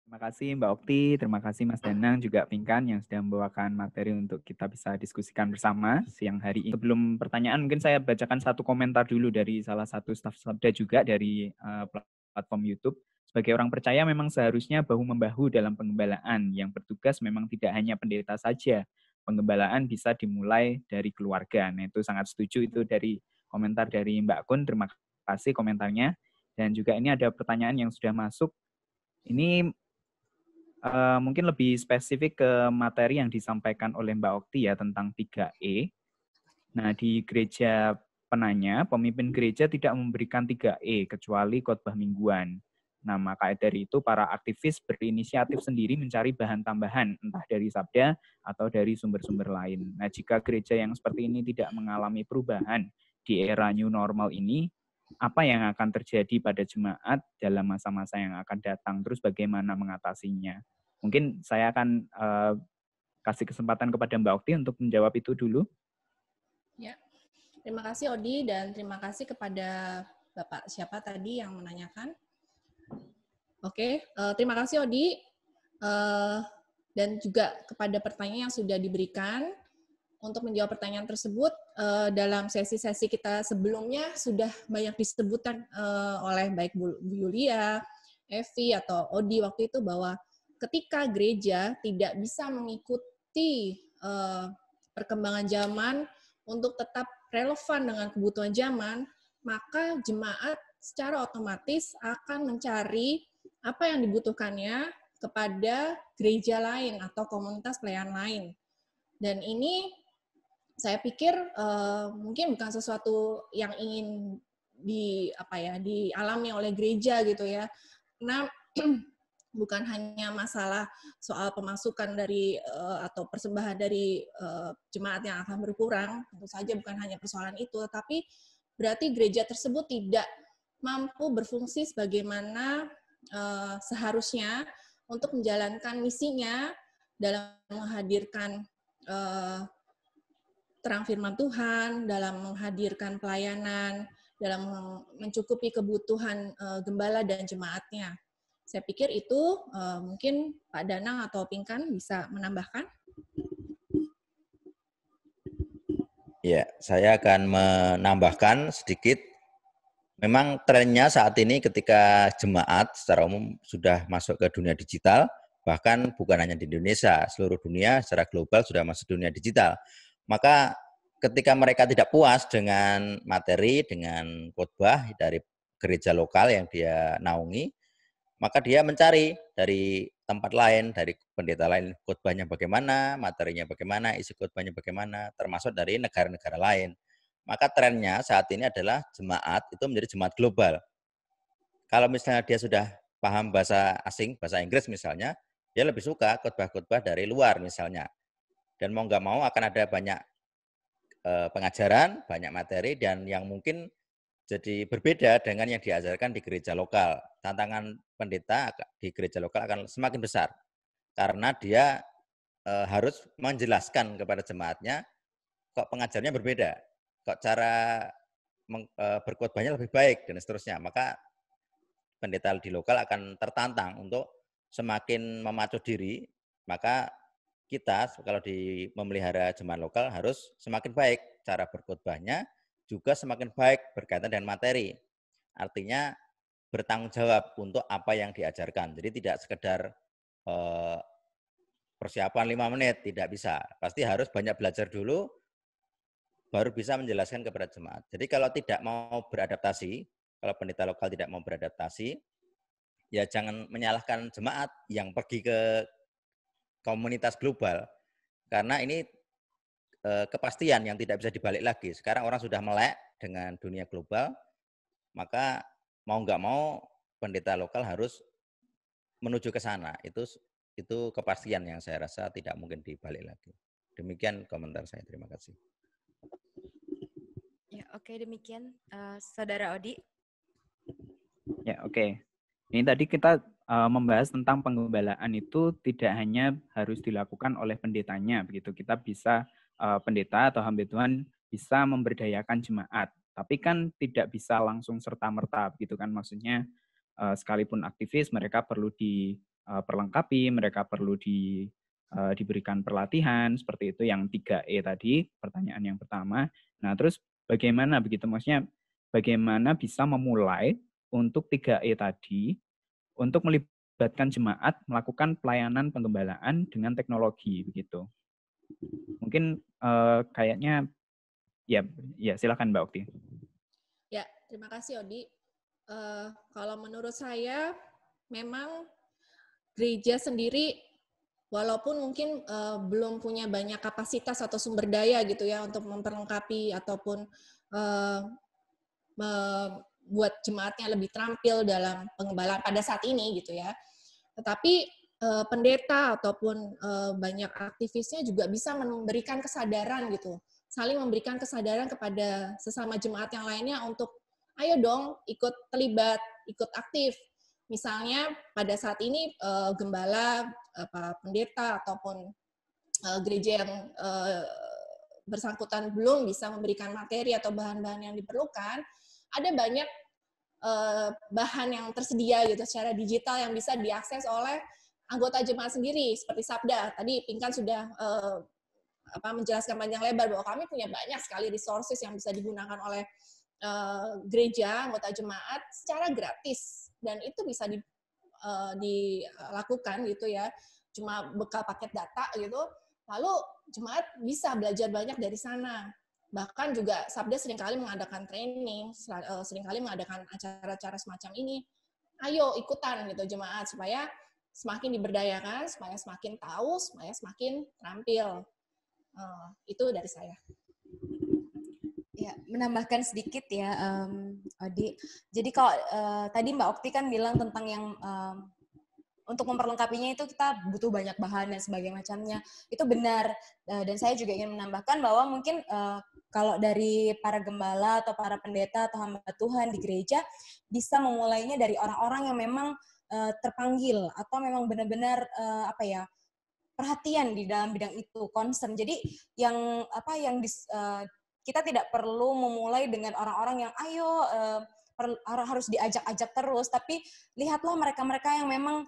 Terima kasih Mbak Okti, terima kasih Mas Danang, juga Pinkan yang sudah membawakan materi untuk kita bisa diskusikan bersama siang hari ini. Sebelum pertanyaan, mungkin saya bacakan satu komentar dulu dari salah satu staf Sabda juga dari platform YouTube. Sebagai orang percaya memang seharusnya bahu-membahu dalam penggembalaan. Yang bertugas memang tidak hanya pendeta saja. Penggembalaan bisa dimulai dari keluarga. Nah, itu sangat setuju, itu dari komentar dari Mbak Kun. Terima kasih komentarnya. Dan juga ini ada pertanyaan yang sudah masuk. Ini mungkin lebih spesifik ke materi yang disampaikan oleh Mbak Okti ya tentang 3E. Nah, di gereja penanya, pemimpin gereja tidak memberikan 3E kecuali khotbah mingguan. Nah, maka dari itu para aktivis berinisiatif sendiri mencari bahan tambahan, entah dari sabda atau dari sumber-sumber lain. Nah, jika gereja yang seperti ini tidak mengalami perubahan di era new normal ini, apa yang akan terjadi pada jemaat dalam masa-masa yang akan datang, terus bagaimana mengatasinya. Mungkin saya akan kasih kesempatan kepada Mbak Okti untuk menjawab itu dulu. Ya, terima kasih Odi dan terima kasih kepada Bapak siapa tadi yang menanyakan. Oke, terima kasih Odi dan juga kepada pertanyaan yang sudah diberikan. Untuk menjawab pertanyaan tersebut, dalam sesi-sesi kita sebelumnya sudah banyak disebutkan oleh baik Bu Yulia, Evi, atau Odi waktu itu bahwa ketika gereja tidak bisa mengikuti perkembangan zaman untuk tetap relevan dengan kebutuhan zaman, maka jemaat secara otomatis akan mencari apa yang dibutuhkannya kepada gereja lain atau komunitas pelayanan lain. Dan ini saya pikir mungkin bukan sesuatu yang ingin dialami oleh gereja gitu ya. Karena bukan hanya masalah soal pemasukan dari atau persembahan dari jemaat yang akan berkurang, tentu saja bukan hanya persoalan itu, tapi berarti gereja tersebut tidak mampu berfungsi sebagaimana seharusnya untuk menjalankan misinya dalam menghadirkan terang firman Tuhan, dalam menghadirkan pelayanan, dalam mencukupi kebutuhan gembala dan jemaatnya. Saya pikir itu mungkin Pak Danang atau Pinkan bisa menambahkan. Ya, saya akan menambahkan sedikit. Memang trennya saat ini ketika jemaat secara umum sudah masuk ke dunia digital, bahkan bukan hanya di Indonesia, seluruh dunia secara global sudah masuk dunia digital. Maka ketika mereka tidak puas dengan materi, dengan khotbah dari gereja lokal yang dia naungi, maka dia mencari dari tempat lain, dari pendeta lain, khotbahnya bagaimana, materinya bagaimana, isi khotbahnya bagaimana, termasuk dari negara-negara lain. Maka trennya saat ini adalah jemaat itu menjadi jemaat global. Kalau misalnya dia sudah paham bahasa asing, bahasa Inggris misalnya, dia lebih suka khotbah-khotbah dari luar misalnya. Dan mau nggak mau akan ada banyak pengajaran, banyak materi, dan yang mungkin jadi berbeda dengan yang diajarkan di gereja lokal. Tantangan pendeta di gereja lokal akan semakin besar karena dia harus menjelaskan kepada jemaatnya kok pengajarnya berbeda, kok cara berkhotbahnya lebih baik dan seterusnya. Maka pendeta di lokal akan tertantang untuk semakin memacu diri. Maka kita kalau memelihara jemaat lokal harus semakin baik cara berkhotbahnya, juga semakin baik berkaitan dengan materi. Artinya bertanggung jawab untuk apa yang diajarkan. Jadi tidak sekedar persiapan 5 menit, tidak bisa. Pasti harus banyak belajar dulu, baru bisa menjelaskan kepada jemaat. Jadi kalau tidak mau beradaptasi, kalau pendeta lokal tidak mau beradaptasi, ya jangan menyalahkan jemaat yang pergi ke komunitas global. Karena ini kepastian yang tidak bisa dibalik lagi. Sekarang orang sudah melek dengan dunia global, maka mau nggak mau pendeta lokal harus menuju ke sana. Itu kepastian yang saya rasa tidak mungkin dibalik lagi. Demikian komentar saya. Terima kasih. Ya, oke, demikian Saudara Odi. Ya, oke. Ini tadi kita membahas tentang penggembalaan itu tidak hanya harus dilakukan oleh pendetanya, begitu. Kita bisa pendeta atau hamba Tuhan bisa memberdayakan jemaat, tapi kan tidak bisa langsung serta-merta, begitu kan? Maksudnya sekalipun aktivis, mereka perlu perlengkapi, mereka perlu diberikan pelatihan, seperti itu yang 3E tadi, pertanyaan yang pertama. Nah, terus bagaimana begitu, maksudnya bagaimana bisa memulai untuk 3E tadi, untuk melibatkan jemaat melakukan pelayanan penggembalaan dengan teknologi, begitu. Mungkin kayaknya, ya silakan Mbak Okti. Ya, terima kasih Odi. Kalau menurut saya, memang gereja sendiri walaupun mungkin belum punya banyak kapasitas atau sumber daya gitu ya untuk memperlengkapi ataupun membuat jemaatnya lebih terampil dalam pengembalaan pada saat ini gitu ya. Tetapi pendeta ataupun banyak aktivisnya juga bisa memberikan kesadaran gitu, saling memberikan kesadaran kepada sesama jemaat yang lainnya untuk ayo dong ikut terlibat, ikut aktif. Misalnya pada saat ini gembala, pendeta ataupun gereja yang bersangkutan belum bisa memberikan materi atau bahan-bahan yang diperlukan, ada banyak bahan yang tersedia gitu secara digital yang bisa diakses oleh anggota jemaat sendiri seperti Sabda. Tadi Pinkan sudah menjelaskan panjang lebar bahwa kami punya banyak sekali resources yang bisa digunakan oleh gereja, anggota jemaat secara gratis, dan itu bisa dilakukan gitu ya, cuma bekal paket data gitu, lalu jemaat bisa belajar banyak dari sana. Bahkan juga Sabda seringkali mengadakan training, seringkali mengadakan acara-acara semacam ini. Ayo ikutan gitu jemaat, supaya semakin diberdayakan, supaya semakin tahu, supaya semakin terampil. Itu dari saya. Ya, menambahkan sedikit ya, Odi. Jadi kalau tadi Mbak Okti kan bilang tentang yang untuk memperlengkapinya itu kita butuh banyak bahan dan sebagainya macamnya. Itu benar. Dan saya juga ingin menambahkan bahwa mungkin kalau dari para gembala atau para pendeta atau hamba Tuhan di gereja bisa memulainya dari orang-orang yang memang terpanggil atau memang benar-benar perhatian di dalam bidang itu, concern. Jadi yang kita tidak perlu memulai dengan orang-orang yang harus diajak-ajak terus, tapi lihatlah mereka-mereka yang memang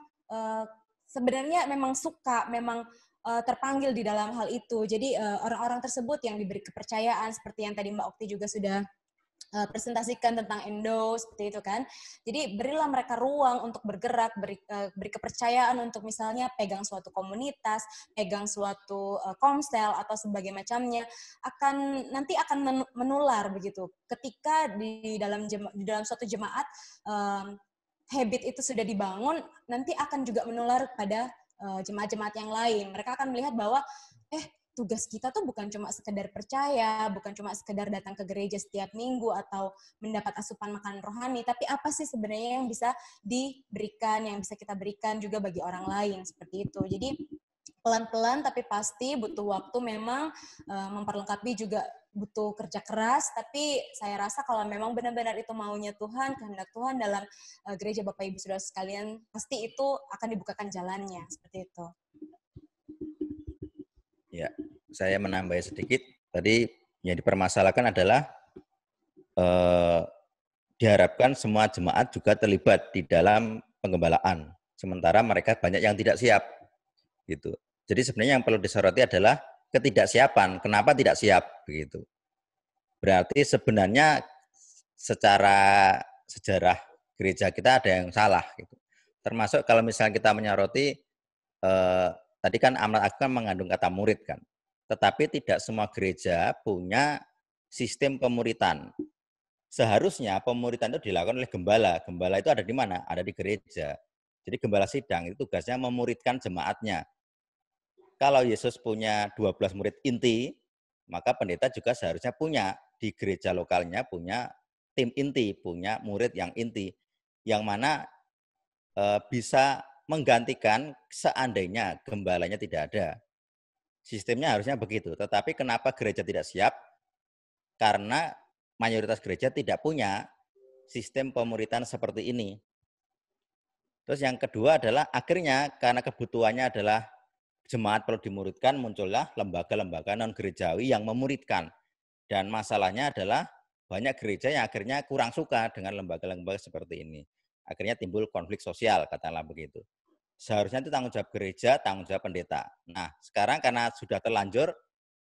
sebenarnya memang suka, memang terpanggil di dalam hal itu. Jadi orang-orang tersebut yang diberi kepercayaan seperti yang tadi Mbak Okti juga sudah presentasikan tentang endo seperti itu kan. Jadi berilah mereka ruang untuk bergerak, beri kepercayaan untuk misalnya pegang suatu komunitas, pegang suatu komsel atau sebagainya macamnya, nanti akan menular begitu. Ketika di dalam suatu jemaat habit itu sudah dibangun, nanti akan juga menular pada jemaat-jemaat yang lain. Mereka akan melihat bahwa tugas kita tuh bukan cuma sekedar percaya, bukan cuma sekedar datang ke gereja setiap minggu atau mendapat asupan makanan rohani, tapi apa sih sebenarnya yang bisa diberikan, yang bisa kita berikan juga bagi orang lain, seperti itu. Jadi pelan-pelan tapi pasti butuh waktu, memang memperlengkapi juga butuh kerja keras, tapi saya rasa kalau memang benar-benar itu maunya Tuhan, kehendak Tuhan dalam gereja Bapak Ibu Saudara sekalian, pasti itu akan dibukakan jalannya, seperti itu. Ya, saya menambah sedikit. Tadi yang dipermasalahkan adalah diharapkan semua jemaat juga terlibat di dalam penggembalaan. Sementara mereka banyak yang tidak siap. Gitu. Jadi sebenarnya yang perlu disoroti adalah ketidaksiapan. Kenapa tidak siap? Begitu. Berarti sebenarnya secara sejarah gereja kita ada yang salah. Gitu. Termasuk kalau misalnya kita menyoroti tadi kan amanat agung mengandung kata murid kan. Tetapi tidak semua gereja punya sistem pemuritan. Seharusnya pemuritan itu dilakukan oleh gembala. Gembala itu ada di mana? Ada di gereja. Jadi gembala sidang itu tugasnya memuridkan jemaatnya. Kalau Yesus punya 12 murid inti, maka pendeta juga seharusnya punya di gereja lokalnya punya tim inti, punya murid yang inti. Yang mana bisa menggantikan seandainya gembalanya tidak ada. Sistemnya harusnya begitu. Tetapi kenapa gereja tidak siap? Karena mayoritas gereja tidak punya sistem pemuritan seperti ini. Terus yang kedua adalah akhirnya karena kebutuhannya adalah jemaat perlu dimuridkan, muncullah lembaga-lembaga non-gerejawi yang memuridkan. Dan masalahnya adalah banyak gereja yang akhirnya kurang suka dengan lembaga-lembaga seperti ini. Akhirnya timbul konflik sosial, katakanlah begitu. Seharusnya itu tanggung jawab gereja, tanggung jawab pendeta. Nah, sekarang karena sudah terlanjur,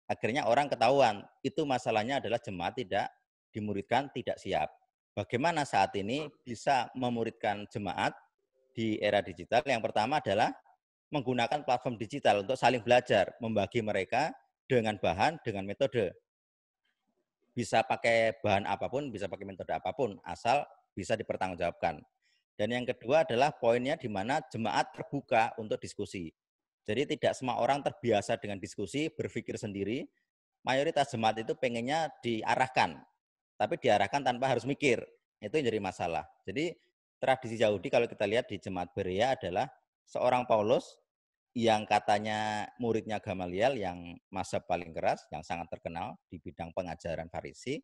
akhirnya orang ketahuan, itu masalahnya adalah jemaat tidak dimuridkan, tidak siap. Bagaimana saat ini bisa memuridkan jemaat di era digital? Yang pertama adalah menggunakan platform digital untuk saling belajar, membagi mereka dengan bahan, dengan metode. Bisa pakai bahan apapun, bisa pakai metode apapun, asal bisa dipertanggungjawabkan. Dan yang kedua adalah poinnya di mana jemaat terbuka untuk diskusi. Jadi tidak semua orang terbiasa dengan diskusi, berpikir sendiri. Mayoritas jemaat itu pengennya diarahkan, tapi diarahkan tanpa harus mikir. Itu yang jadi masalah. Jadi tradisi Yahudi kalau kita lihat di jemaat Berea adalah seorang Paulus yang katanya muridnya Gamaliel yang mazhab paling keras, yang sangat terkenal di bidang pengajaran Farisi.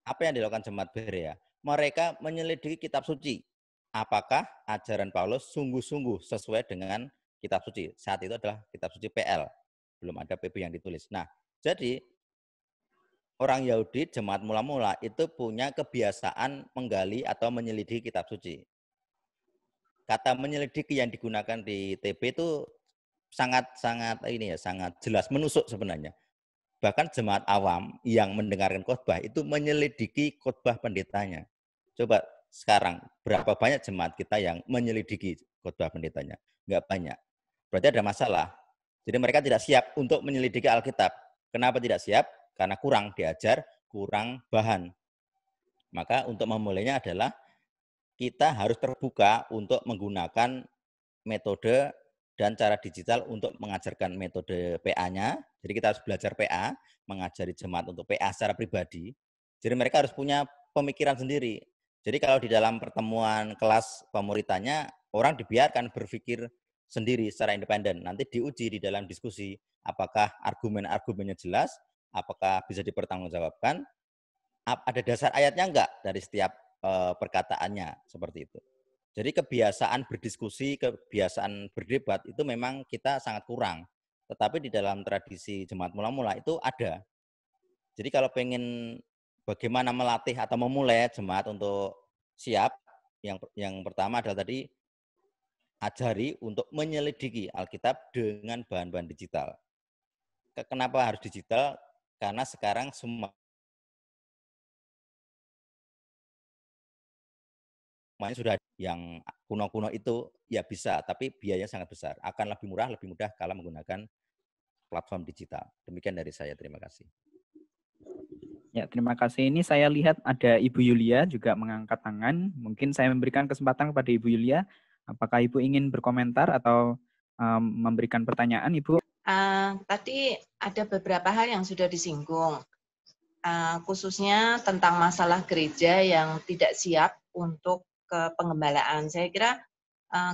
Apa yang dilakukan jemaat Berea? Mereka menyelidiki kitab suci. Apakah ajaran Paulus sungguh-sungguh sesuai dengan kitab suci? Saat itu adalah kitab suci PL. Belum ada PB yang ditulis. Nah, jadi orang Yahudi, jemaat mula-mula itu punya kebiasaan menggali atau menyelidiki kitab suci. Kata menyelidiki yang digunakan di TB itu sangat jelas menusuk sebenarnya. Bahkan jemaat awam yang mendengarkan khotbah itu menyelidiki khotbah pendetanya. Coba sekarang berapa banyak jemaat kita yang menyelidiki khotbah pendetanya? Enggak banyak. Berarti ada masalah. Jadi mereka tidak siap untuk menyelidiki Alkitab. Kenapa tidak siap? Karena kurang diajar, kurang bahan. Maka untuk memulainya adalah kita harus terbuka untuk menggunakan metode dan cara digital untuk mengajarkan metode PA-nya. Jadi kita harus belajar PA, mengajari jemaat untuk PA secara pribadi. Jadi mereka harus punya pemikiran sendiri. Jadi kalau di dalam pertemuan kelas pemuritannya, orang dibiarkan berpikir sendiri secara independen. Nanti diuji di dalam diskusi, apakah argumen-argumennya jelas, apakah bisa dipertanggungjawabkan, ada dasar ayatnya enggak dari setiap perkataannya, seperti itu. Jadi kebiasaan berdiskusi, kebiasaan berdebat itu memang kita sangat kurang. Tetapi di dalam tradisi jemaat mula-mula itu ada. Jadi kalau pengen bagaimana melatih atau memulai jemaat untuk siap, yang pertama adalah tadi ajari untuk menyelidiki Alkitab dengan bahan-bahan digital. Kenapa harus digital? Karena sekarang semuanya sudah yang kuno-kuno itu ya bisa, tapi biayanya sangat besar. Akan lebih mudah kalau menggunakan platform digital. Demikian dari saya, terima kasih. Ya, terima kasih. Ini saya lihat ada Ibu Yulia juga mengangkat tangan. Mungkin saya memberikan kesempatan kepada Ibu Yulia. Apakah Ibu ingin berkomentar atau memberikan pertanyaan, Ibu? Tadi ada beberapa hal yang sudah disinggung, khususnya tentang masalah gereja yang tidak siap untuk pengembalaan. Saya kira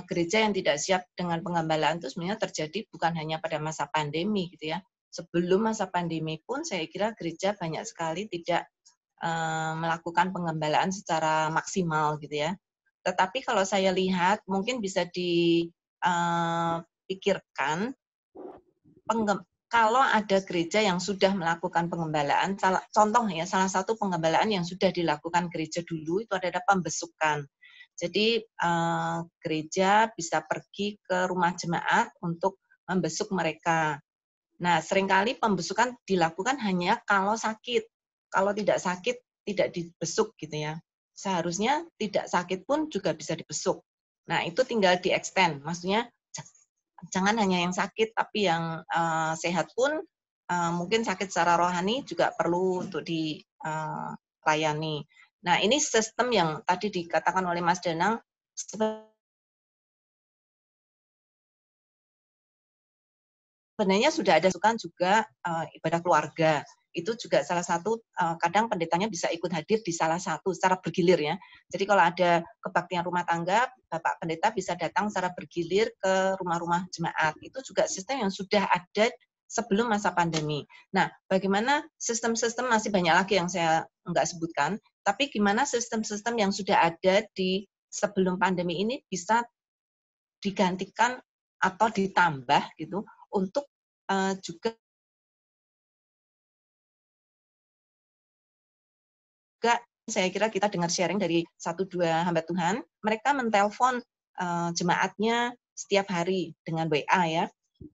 gereja yang tidak siap dengan pengembalaan itu sebenarnya terjadi bukan hanya pada masa pandemi gitu ya. Sebelum masa pandemi pun saya kira gereja banyak sekali tidak melakukan pengembalaan secara maksimal gitu ya. Tetapi kalau saya lihat mungkin bisa dipikirkan kalau ada gereja yang sudah melakukan pengembalaan, contoh ya salah satu pengembalaan yang sudah dilakukan gereja dulu itu adalah pembesukan. Jadi gereja bisa pergi ke rumah jemaat untuk membesuk mereka. Nah, seringkali pembesukan dilakukan hanya kalau sakit. Kalau tidak sakit, tidak dibesuk gitu ya. Seharusnya tidak sakit pun juga bisa dibesuk. Nah, itu tinggal di-extend. Maksudnya, jangan hanya yang sakit, tapi yang sehat pun mungkin sakit secara rohani juga perlu untuk dilayani. Nah, ini sistem yang tadi dikatakan oleh Mas Danang, sebenarnya sudah ada juga ibadah keluarga. Itu juga salah satu, kadang pendetanya bisa ikut hadir di salah satu secara bergilir ya. Jadi kalau ada kebaktian rumah tangga, Bapak Pendeta bisa datang secara bergilir ke rumah-rumah jemaat. Itu juga sistem yang sudah ada sebelum masa pandemi. Nah, bagaimana sistem-sistem masih banyak lagi yang saya enggak sebutkan, tapi gimana sistem-sistem yang sudah ada di sebelum pandemi ini bisa digantikan atau ditambah gitu untuk juga saya kira kita dengar sharing dari 1-2 hamba Tuhan, mereka menelpon jemaatnya setiap hari dengan WA ya.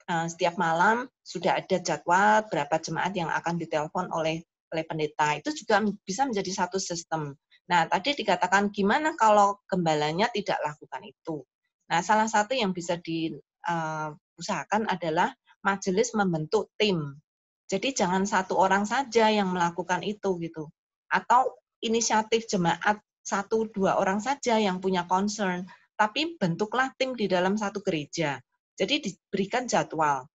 Setiap malam sudah ada jadwal berapa jemaat yang akan ditelepon oleh pendeta. Itu juga bisa menjadi satu sistem. Nah, tadi dikatakan gimana kalau gembalanya tidak lakukan itu. Nah, salah satu yang bisa diusahakan adalah majelis membentuk tim. Jadi jangan satu orang saja yang melakukan itu gitu. Atau inisiatif jemaat 1-2 orang saja yang punya concern, tapi bentuklah tim di dalam satu gereja. Jadi diberikan jadwal.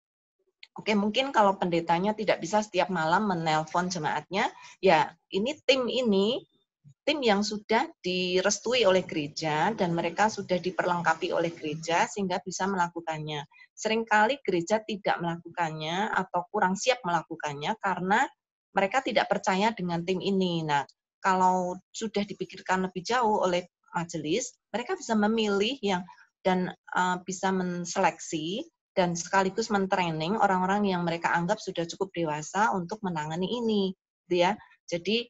Oke, mungkin kalau pendetanya tidak bisa setiap malam menelpon jemaatnya, ya ini tim yang sudah direstui oleh gereja dan mereka sudah diperlengkapi oleh gereja sehingga bisa melakukannya. Seringkali gereja tidak melakukannya atau kurang siap melakukannya karena mereka tidak percaya dengan tim ini. Nah, kalau sudah dipikirkan lebih jauh oleh majelis, mereka bisa memilih dan bisa menseleksi dan sekaligus mentraining orang-orang yang mereka anggap sudah cukup dewasa untuk menangani ini, gitu ya. Jadi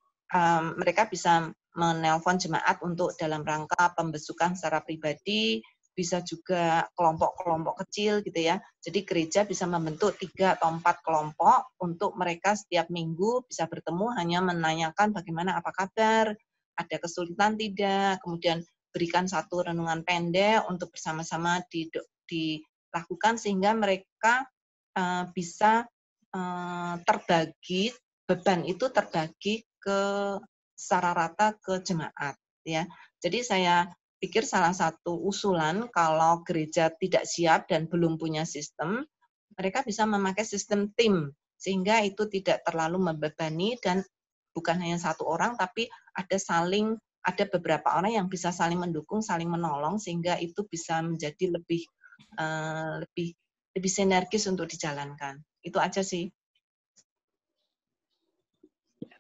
mereka bisa menelpon jemaat untuk dalam rangka pembesukan secara pribadi, bisa juga kelompok-kelompok kecil gitu ya. Jadi gereja bisa membentuk 3 atau 4 kelompok untuk mereka setiap minggu bisa bertemu hanya menanyakan bagaimana apa kabar, ada kesulitan tidak, kemudian berikan satu renungan pendek untuk bersama-sama dilakukan sehingga mereka bisa terbagi, beban itu terbagi secara rata ke jemaat ya. Jadi saya pikir salah satu usulan kalau gereja tidak siap dan belum punya sistem, mereka bisa memakai sistem tim sehingga itu tidak terlalu membebani dan bukan hanya satu orang tapi ada beberapa orang yang bisa saling mendukung, saling menolong sehingga itu bisa menjadi lebih sinergis untuk dijalankan. Itu aja sih.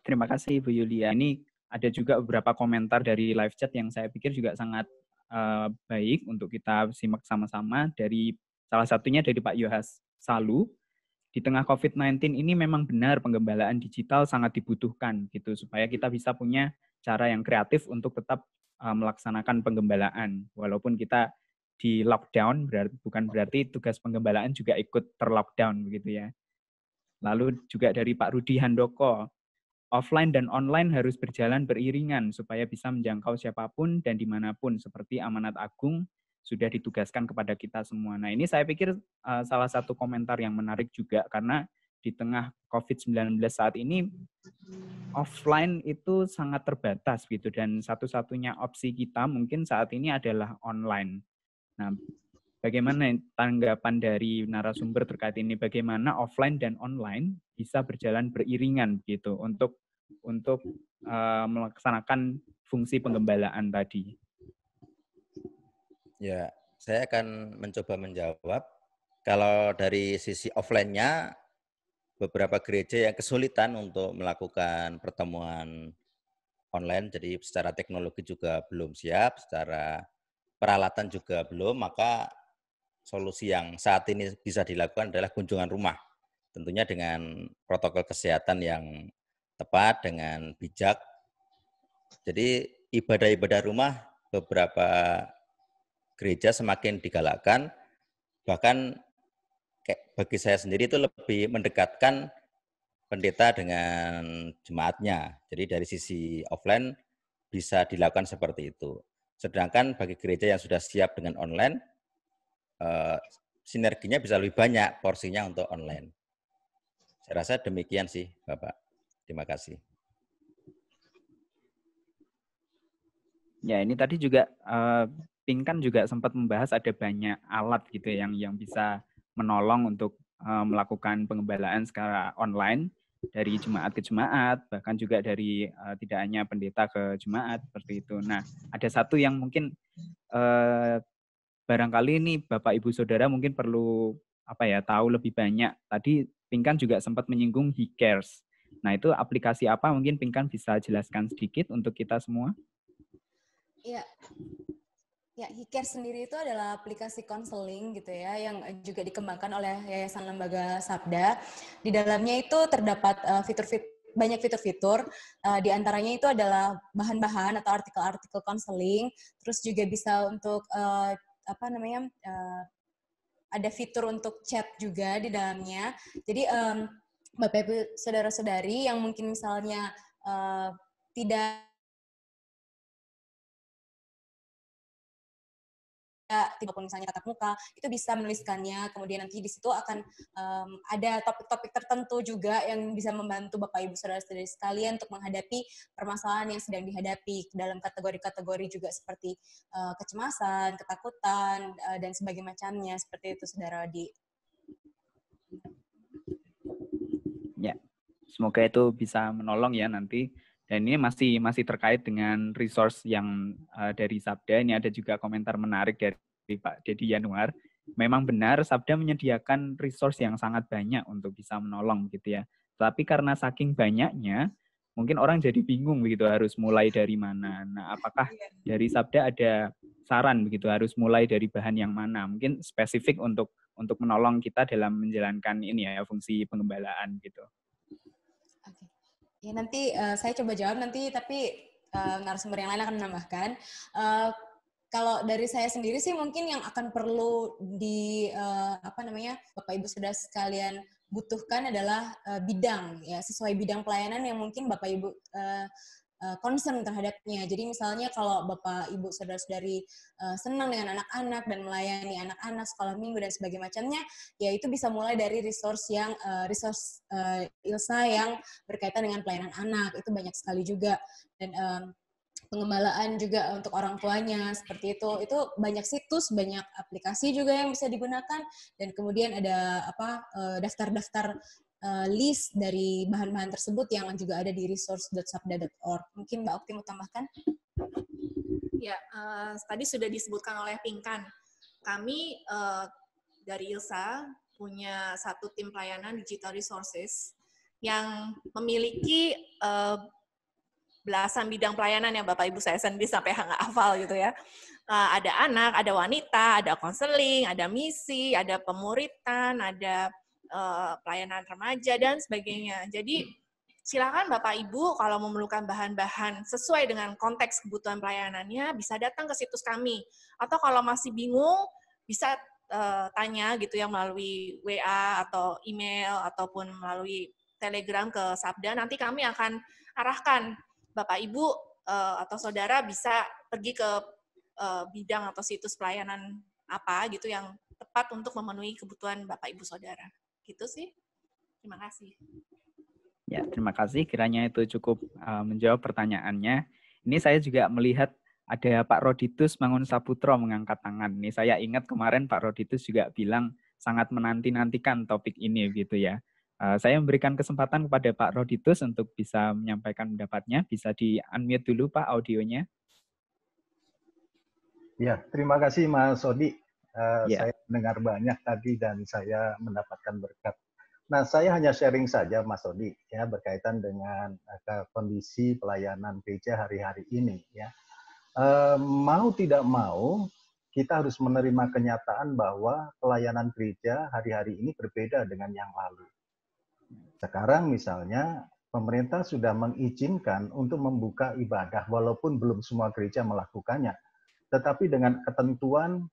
Terima kasih Bu Yulia. Ini ada juga beberapa komentar dari live chat yang saya pikir juga sangat baik untuk kita simak sama-sama. Dari salah satunya dari Pak Yohas Salu. Di tengah COVID-19 ini memang benar penggembalaan digital sangat dibutuhkan gitu supaya kita bisa punya cara yang kreatif untuk tetap melaksanakan penggembalaan. Walaupun kita di lockdown, bukan berarti tugas penggembalaan juga ikut terlockdown begitu ya. Lalu juga dari Pak Rudi Handoko, offline dan online harus berjalan beriringan supaya bisa menjangkau siapapun dan dimanapun seperti amanat agung sudah ditugaskan kepada kita semua. Nah ini saya pikir salah satu komentar yang menarik juga karena di tengah COVID-19 saat ini offline itu sangat terbatas gitu dan satu-satunya opsi kita mungkin saat ini adalah online. Nah, bagaimana tanggapan dari narasumber terkait ini? Bagaimana offline dan online bisa berjalan beriringan gitu untuk melaksanakan fungsi penggembalaan tadi? Ya, saya akan mencoba menjawab. Kalau dari sisi offline-nya, beberapa gereja yang kesulitan untuk melakukan pertemuan online, jadi secara teknologi juga belum siap, secara peralatan juga belum, maka solusi yang saat ini bisa dilakukan adalah kunjungan rumah. Tentunya dengan protokol kesehatan yang tepat, dengan bijak. Jadi ibadah-ibadah rumah beberapa gereja semakin digalakkan, bahkan bagi saya sendiri itu lebih mendekatkan pendeta dengan jemaatnya. Jadi dari sisi offline bisa dilakukan seperti itu. Sedangkan bagi gereja yang sudah siap dengan online, sinerginya bisa lebih banyak porsinya untuk online. Saya rasa demikian sih, Bapak. Terima kasih. Ya, ini tadi juga Pinkan juga sempat membahas ada banyak alat gitu yang bisa menolong untuk melakukan penggembalaan secara online dari jemaat ke jemaat, bahkan juga dari tidak hanya pendeta ke jemaat seperti itu. Nah, ada satu yang mungkin barangkali ini Bapak Ibu Saudara mungkin perlu tahu lebih banyak. Tadi Pinkan juga sempat menyinggung HeCares. Nah, itu aplikasi apa mungkin Pinkan bisa jelaskan sedikit untuk kita semua? Ya, HeCares sendiri itu adalah aplikasi konseling gitu ya, yang juga dikembangkan oleh Yayasan Lembaga Sabda. Di dalamnya itu terdapat banyak fitur-fitur, di antaranya itu adalah bahan-bahan atau artikel-artikel konseling, terus juga bisa untuk ada fitur untuk chat juga di dalamnya. Jadi Bapak Ibu saudara-saudari yang mungkin misalnya tidak ataupun misalnya tatap muka, itu bisa menuliskannya, kemudian nanti di situ akan ada topik-topik tertentu juga yang bisa membantu Bapak Ibu saudara-saudari sekalian untuk menghadapi permasalahan yang sedang dihadapi dalam kategori-kategori juga seperti kecemasan, ketakutan, dan sebagainya macamnya, seperti itu Saudara Odi. Ya, semoga itu bisa menolong ya nanti. Dan ini masih terkait dengan resource yang dari Sabda. Ini ada juga komentar menarik dari Pak Dedi Yanuar. Memang benar Sabda menyediakan resource yang sangat banyak untuk bisa menolong gitu ya. Tapi karena saking banyaknya, mungkin orang jadi bingung begitu harus mulai dari mana. Nah, apakah dari Sabda ada saran begitu harus mulai dari bahan yang mana? Mungkin spesifik untuk menolong kita dalam menjalankan ini ya fungsi pengembalaan gitu. Oke. Ya nanti saya coba jawab nanti, tapi narasumber yang lain akan menambahkan. Kalau dari saya sendiri sih mungkin yang akan perlu Bapak Ibu sudah sekalian butuhkan adalah bidang ya, sesuai bidang pelayanan yang mungkin Bapak Ibu concern terhadapnya. Jadi misalnya kalau Bapak Ibu saudara-saudari senang dengan anak-anak dan melayani anak-anak sekolah minggu dan sebagainya macamnya, ya itu bisa mulai dari resource ILSA yang berkaitan dengan pelayanan anak, itu banyak sekali juga. Dan pengembalaan juga untuk orang tuanya seperti itu banyak situs, banyak aplikasi juga yang bisa digunakan, dan kemudian ada daftar-daftar list dari bahan-bahan tersebut yang juga ada di resource.sabda.org. Mungkin Mbak Okti mau tambahkan? Ya, tadi sudah disebutkan oleh Pinkan. Kami dari ILSA punya satu tim pelayanan digital resources yang memiliki belasan bidang pelayanan yang Bapak Ibu saya sendiri sampai nggak hafal gitu ya. Ada anak, ada wanita, ada konseling, ada misi, ada pemuritan, ada pelayanan remaja, dan sebagainya. Jadi silakan Bapak Ibu kalau memerlukan bahan-bahan sesuai dengan konteks kebutuhan pelayanannya, bisa datang ke situs kami. Atau kalau masih bingung, bisa tanya gitu ya melalui WA atau email, ataupun melalui Telegram ke Sabda. Nanti kami akan arahkan Bapak Ibu atau saudara bisa pergi ke bidang atau situs pelayanan apa gitu yang tepat untuk memenuhi kebutuhan Bapak Ibu saudara. Gitu sih. Terima kasih. Ya, terima kasih. Kiranya itu cukup menjawab pertanyaannya. Ini saya juga melihat ada Pak Roditus Mangun Saputro mengangkat tangan. Ini saya ingat kemarin Pak Roditus juga bilang sangat menanti-nantikan topik ini gitu ya. Saya memberikan kesempatan kepada Pak Roditus untuk bisa menyampaikan pendapatnya. Bisa di-unmute dulu Pak audionya. Ya, terima kasih Mas Odi. Ya. Saya mendengar banyak tadi dan saya mendapatkan berkat. Nah, saya hanya sharing saja Mas Odi ya berkaitan dengan kondisi pelayanan gereja hari-hari ini ya. Mau tidak mau kita harus menerima kenyataan bahwa pelayanan gereja hari-hari ini berbeda dengan yang lalu. Sekarang misalnya pemerintah sudah mengizinkan untuk membuka ibadah walaupun belum semua gereja melakukannya, tetapi dengan ketentuan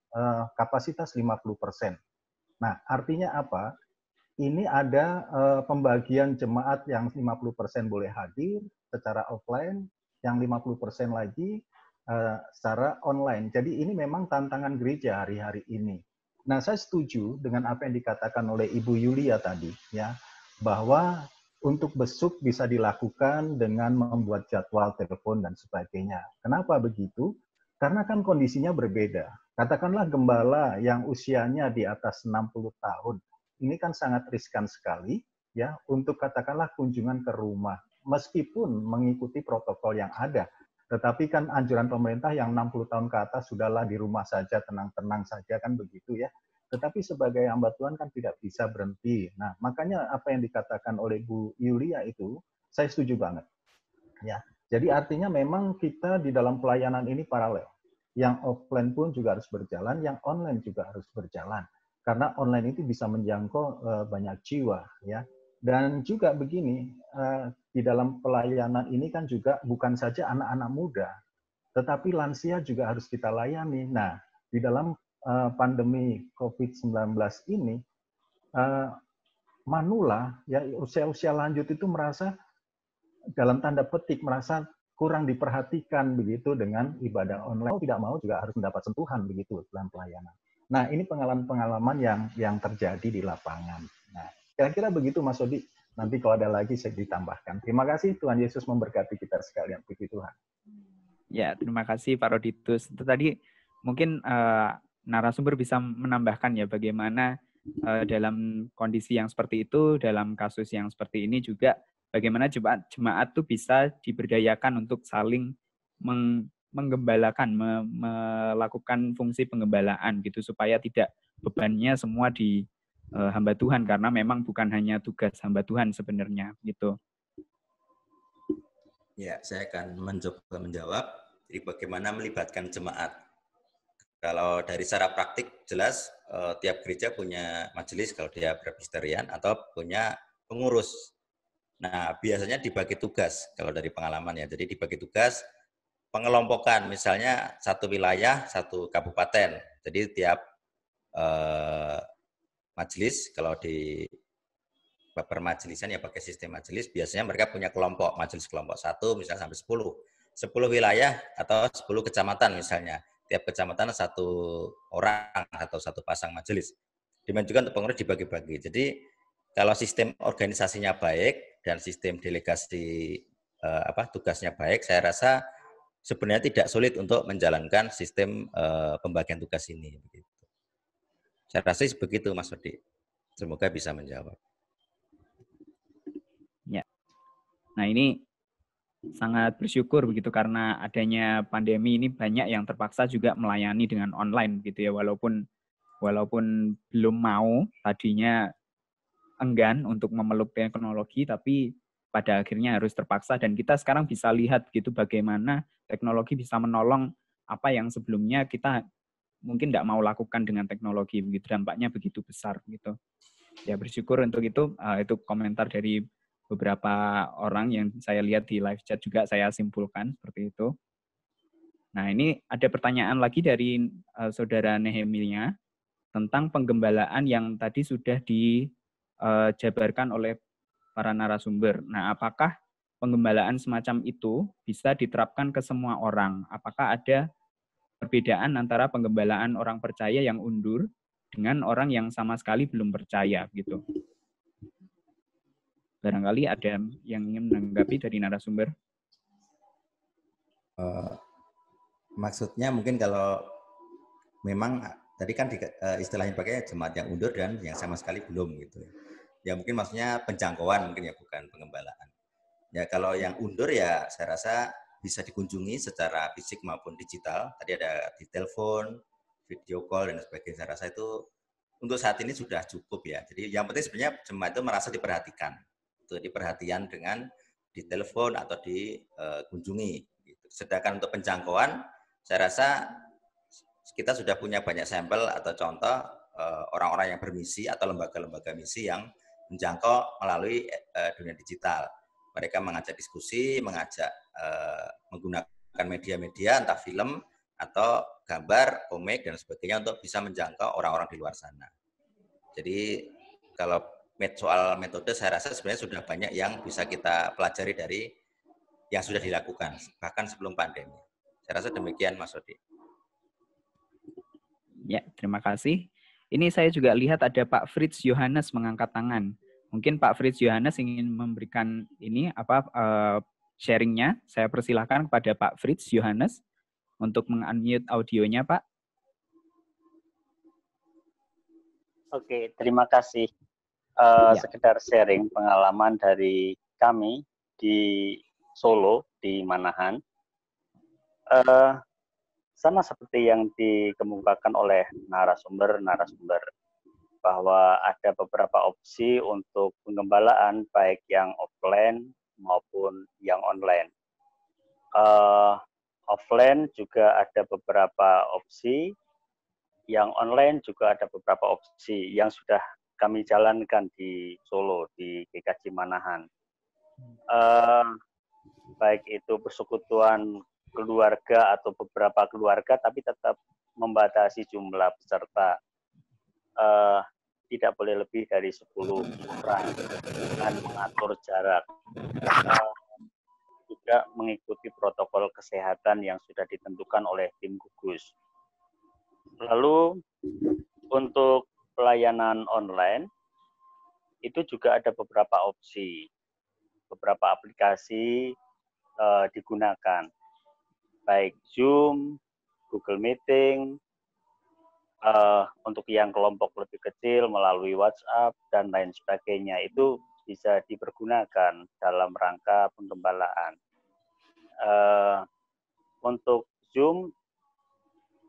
kapasitas 50%. Nah, artinya apa? Ini ada pembagian jemaat yang 50% boleh hadir secara offline, yang 50% lagi secara online. Jadi ini memang tantangan gereja hari-hari ini. Nah, saya setuju dengan apa yang dikatakan oleh Ibu Yulia tadi, ya, bahwa untuk besuk bisa dilakukan dengan membuat jadwal telepon dan sebagainya. Kenapa begitu? Karena kan kondisinya berbeda. Katakanlah gembala yang usianya di atas 60 tahun, ini kan sangat riskan sekali ya untuk katakanlah kunjungan ke rumah, meskipun mengikuti protokol yang ada. Tetapi kan anjuran pemerintah yang 60 tahun ke atas sudahlah di rumah saja, tenang-tenang saja kan begitu ya. Tetapi sebagai hamba Tuhan kan tidak bisa berhenti. Nah, makanya apa yang dikatakan oleh Bu Yulia itu, saya setuju banget. Ya, jadi artinya memang kita di dalam pelayanan ini paralel. Yang offline pun juga harus berjalan, yang online juga harus berjalan. Karena online itu bisa menjangkau banyak jiwa, ya. Dan juga begini, di dalam pelayanan ini kan juga bukan saja anak-anak muda, tetapi lansia juga harus kita layani. Nah, di dalam pandemi COVID-19 ini, manula, ya usia-usia lanjut itu merasa dalam tanda petik merasa kurang diperhatikan begitu dengan ibadah online. Mau tidak mau juga harus mendapat sentuhan begitu dalam pelayanan. Nah, ini pengalaman-pengalaman yang terjadi di lapangan. Nah, kira-kira begitu Mas Odi. Nanti kalau ada lagi saya ditambahkan. Terima kasih, Tuhan Yesus memberkati kita sekalian. Puji Tuhan. Ya, terima kasih Pak Roditus. Itu tadi mungkin narasumber bisa menambahkan ya bagaimana dalam kondisi yang seperti itu, dalam kasus yang seperti ini juga bagaimana jemaat tuh bisa diberdayakan untuk saling menggembalakan, melakukan fungsi penggembalaan gitu supaya tidak bebannya semua di hamba Tuhan, karena memang bukan hanya tugas hamba Tuhan sebenarnya gitu. Ya, saya akan mencoba menjawab. Jadi bagaimana melibatkan jemaat. Kalau dari secara praktik jelas tiap gereja punya majelis kalau dia presbyterian atau punya pengurus. Nah, biasanya dibagi tugas kalau dari pengalaman ya. Jadi dibagi tugas pengelompokan, misalnya satu wilayah, satu kabupaten. Jadi tiap majelis kalau di permajelisan ya pakai sistem majelis, biasanya mereka punya kelompok, majelis kelompok 1 misalnya sampai 10. 10 wilayah atau 10 kecamatan misalnya. Tiap kecamatan satu orang atau satu pasang majelis. Demikian juga untuk pengurus dibagi-bagi. Jadi kalau sistem organisasinya baik dan sistem delegasi tugasnya baik, saya rasa sebenarnya tidak sulit untuk menjalankan sistem pembagian tugas ini. Saya rasa begitu Mas Odi. Semoga bisa menjawab. Ya. Nah, ini sangat bersyukur begitu karena adanya pandemi ini banyak yang terpaksa juga melayani dengan online gitu ya, walaupun belum mau, tadinya enggan untuk memeluk teknologi, tapi pada akhirnya harus terpaksa. Dan kita sekarang bisa lihat gitu bagaimana teknologi bisa menolong apa yang sebelumnya kita mungkin tidak mau lakukan dengan teknologi begitu, dampaknya begitu besar gitu. Ya, bersyukur untuk itu komentar dari beberapa orang yang saya lihat di live chat juga saya simpulkan seperti itu. Nah, ini ada pertanyaan lagi dari Saudara Nehemia tentang penggembalaan yang tadi sudah dijabarkan oleh para narasumber. Nah, apakah penggembalaan semacam itu bisa diterapkan ke semua orang? Apakah ada perbedaan antara penggembalaan orang percaya yang undur dengan orang yang sama sekali belum percaya gitu? Barangkali ada yang ingin menanggapi dari narasumber. Maksudnya mungkin kalau memang tadi kan istilahnya pakai jemaat yang undur dan yang sama sekali belum gitu. Ya mungkin maksudnya penjangkauan mungkin ya, bukan pengembalaan. Ya kalau yang undur ya saya rasa bisa dikunjungi secara fisik maupun digital. Tadi ada di telepon, video call dan sebagainya. Saya rasa itu untuk saat ini sudah cukup ya. Jadi yang penting sebenarnya jemaat itu merasa diperhatikan. Itu diperhatian dengan di telepon atau dikunjungi. Sedangkan untuk penjangkauan, saya rasa kita sudah punya banyak sampel atau contoh orang-orang yang bermisi atau lembaga-lembaga misi yang menjangkau melalui dunia digital. Mereka mengajak diskusi, mengajak menggunakan media-media, entah film atau gambar, komik, dan sebagainya untuk bisa menjangkau orang-orang di luar sana. Jadi kalau soal metode saya rasa sebenarnya sudah banyak yang bisa kita pelajari dari yang sudah dilakukan bahkan sebelum pandemi. Saya rasa demikian Mas Odi. Ya, terima kasih. Ini saya juga lihat ada Pak Fritz Yohanes mengangkat tangan. Mungkin Pak Fritz Yohanes ingin memberikan ini sharingnya. Saya persilahkan kepada Pak Fritz Yohanes untuk meng-unmute audionya, Pak. Oke, terima kasih. Sekedar sharing pengalaman dari kami di Solo, di Manahan. Sama seperti yang dikemukakan oleh narasumber, bahwa ada beberapa opsi untuk penggembalaan, baik yang offline maupun yang online. Offline juga ada beberapa opsi, yang online juga ada beberapa opsi yang sudah kami jalankan di Solo, di GKJ Manahan. Baik itu persekutuan keluarga atau beberapa keluarga, tapi tetap membatasi jumlah peserta. Tidak boleh lebih dari 10 orang dan mengatur jarak. Juga mengikuti protokol kesehatan yang sudah ditentukan oleh tim gugus. Lalu untuk pelayanan online itu juga ada beberapa opsi, beberapa aplikasi digunakan, baik Zoom, Google Meeting, untuk yang kelompok lebih kecil melalui WhatsApp dan lain sebagainya, itu bisa dipergunakan dalam rangka penggembalaan. Untuk Zoom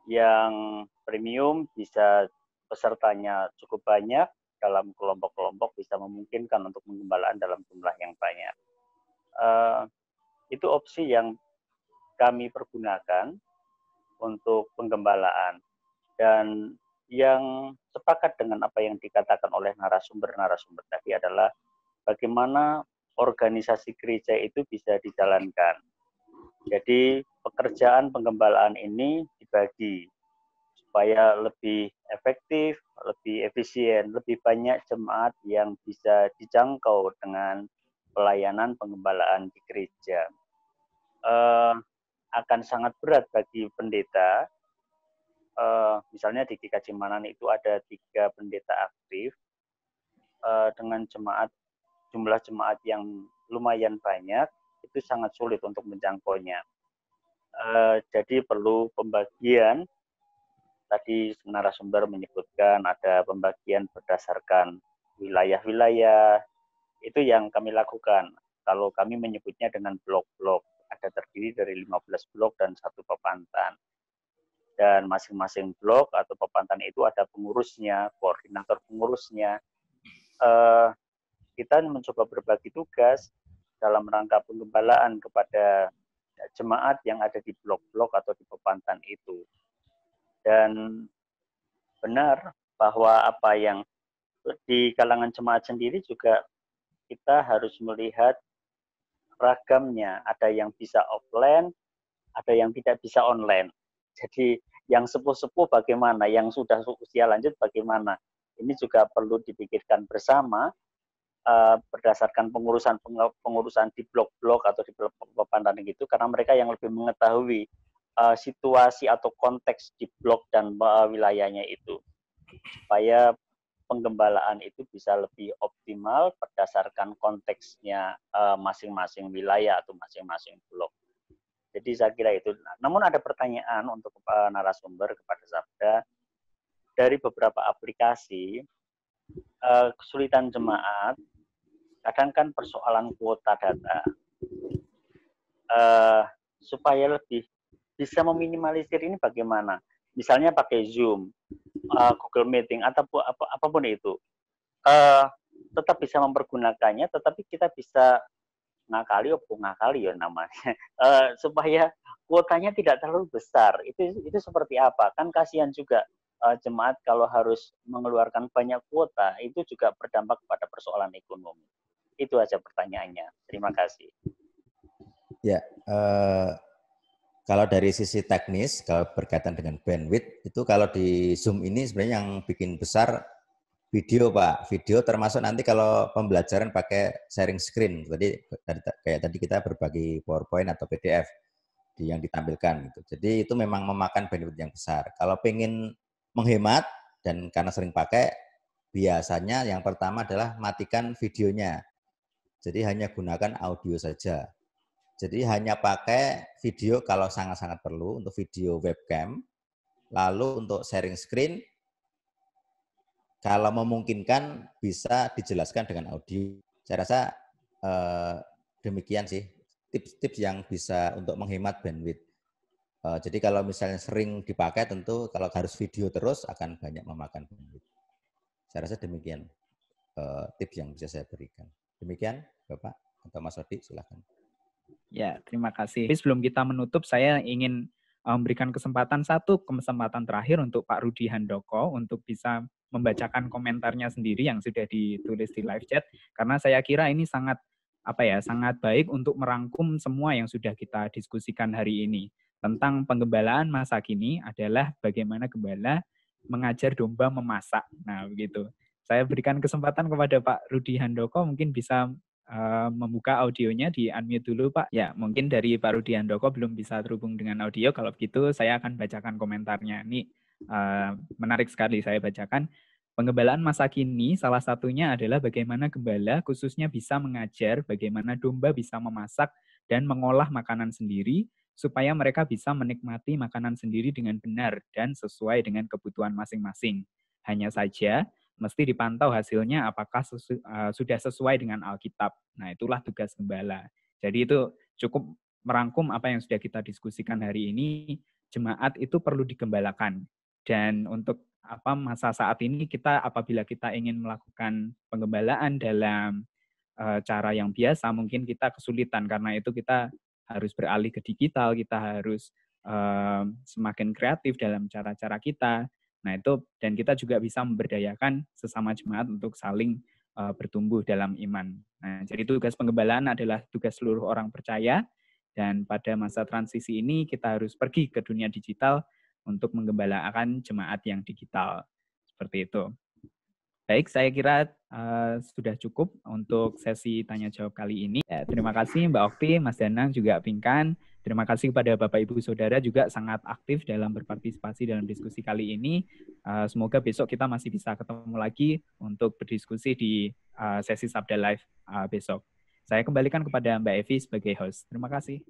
yang premium bisa pesertanya cukup banyak, dalam kelompok-kelompok bisa memungkinkan untuk penggembalaan dalam jumlah yang banyak. Itu opsi yang kami pergunakan untuk penggembalaan. Dan yang sepakat dengan apa yang dikatakan oleh narasumber-narasumber tadi adalah bagaimana organisasi gereja itu bisa dijalankan. Jadi pekerjaan penggembalaan ini dibagi supaya lebih efektif, lebih efisien, lebih banyak jemaat yang bisa dijangkau dengan pelayanan penggembalaan di gereja. Akan sangat berat bagi pendeta. Misalnya di GKJ Manan itu ada 3 pendeta aktif dengan jumlah jemaat yang lumayan banyak, itu sangat sulit untuk menjangkaunya. Jadi perlu pembagian. Tadi narasumber menyebutkan ada pembagian berdasarkan wilayah-wilayah. Itu yang kami lakukan. Kalau kami menyebutnya dengan blok-blok, ada terdiri dari 15 blok dan 1 pepantan. Dan masing-masing blok atau pepantan itu ada pengurusnya, koordinator pengurusnya. Kita mencoba berbagi tugas dalam rangka penggembalaan kepada jemaat yang ada di blok-blok atau di pepantan itu. Dan benar bahwa apa yang di kalangan jemaat sendiri juga kita harus melihat ragamnya. Ada yang bisa offline, ada yang tidak bisa online. Jadi yang sepuh-sepuh bagaimana, yang sudah usia lanjut bagaimana. Ini juga perlu dipikirkan bersama berdasarkan pengurusan di blok-blok atau di pepantan gitu, karena mereka yang lebih mengetahui situasi atau konteks di blok dan wilayahnya itu, supaya penggembalaan itu bisa lebih optimal berdasarkan konteksnya masing-masing wilayah atau masing-masing blok. Jadi saya kira itu. Namun ada pertanyaan untuk narasumber kepada Sabda. Dari beberapa aplikasi, kesulitan jemaat, kadang kan persoalan kuota data. Supaya lebih bisa meminimalisir ini bagaimana? Misalnya pakai Zoom, Google Meeting, atau apapun itu. Tetap bisa mempergunakannya, tetapi kita bisa ngakali ya namanya, supaya kuotanya tidak terlalu besar. Itu seperti apa? Kan kasihan juga jemaat kalau harus mengeluarkan banyak kuota, itu juga berdampak pada persoalan ekonomi. Itu aja pertanyaannya. Terima kasih. Ya, kalau dari sisi teknis, kalau berkaitan dengan bandwidth, itu kalau di Zoom ini sebenarnya yang bikin besar video, Pak. Video termasuk nanti kalau pembelajaran pakai sharing screen. Kayak tadi kita berbagi PowerPoint atau PDF yang ditampilkan. Gitu. Jadi itu memang memakan bandwidth yang besar. Kalau pengen menghemat, dan karena sering pakai, biasanya yang pertama adalah matikan videonya. Jadi hanya gunakan audio saja. Jadi hanya pakai video kalau sangat-sangat perlu untuk video webcam. Lalu untuk sharing screen, kalau memungkinkan bisa dijelaskan dengan audio. Saya rasa demikian sih tips-tips yang bisa untuk menghemat bandwidth. Jadi kalau misalnya sering dipakai, tentu kalau harus video terus akan banyak memakan bandwidth. Saya rasa demikian tips yang bisa saya berikan. Demikian Bapak atau Mas Odi, silakan. Ya, terima kasih. Sebelum kita menutup, saya ingin memberikan kesempatan terakhir untuk Pak Rudi Handoko untuk bisa membacakan komentarnya sendiri yang sudah ditulis di live chat, karena saya kira ini sangat baik untuk merangkum semua yang sudah kita diskusikan hari ini. tentang penggembalaan masa kini adalah bagaimana gembala mengajar domba memasak. Nah, begitu. Saya berikan kesempatan kepada Pak Rudi Handoko, mungkin bisa membuka audionya, di unmute dulu Pak. Ya, mungkin dari Pak Rudi Handoko belum bisa terhubung dengan audio. Kalau begitu saya akan bacakan komentarnya. Ini menarik sekali saya bacakan. Penggembalaan masa kini salah satunya adalah bagaimana gembala khususnya bisa mengajar bagaimana domba bisa memasak dan mengolah makanan sendiri supaya mereka bisa menikmati makanan sendiri dengan benar dan sesuai dengan kebutuhan masing-masing. Hanya saja mesti dipantau hasilnya apakah sudah sesuai dengan Alkitab. Nah, itulah tugas gembala. Jadi itu cukup merangkum apa yang sudah kita diskusikan hari ini. Jemaat itu perlu digembalakan. Dan untuk masa saat ini kita apabila kita ingin melakukan penggembalaan dalam cara yang biasa, mungkin kita kesulitan karena itu kita harus beralih ke digital, kita harus semakin kreatif dalam cara-cara kita. Nah itu, dan kita juga bisa memberdayakan sesama jemaat untuk saling bertumbuh dalam iman. Nah, jadi tugas penggembalaan adalah tugas seluruh orang percaya, dan pada masa transisi ini kita harus pergi ke dunia digital untuk menggembalakan jemaat yang digital. Seperti itu. Baik, saya kira sudah cukup untuk sesi tanya-jawab kali ini. Ya, terima kasih Mbak Okti, Mas Danang, juga Pinkan. Terima kasih kepada Bapak Ibu Saudara juga sangat aktif dalam berpartisipasi dalam diskusi kali ini. Semoga besok kita masih bisa ketemu lagi untuk berdiskusi di sesi Sabda Live besok. Saya kembalikan kepada Mbak Evi sebagai host. Terima kasih.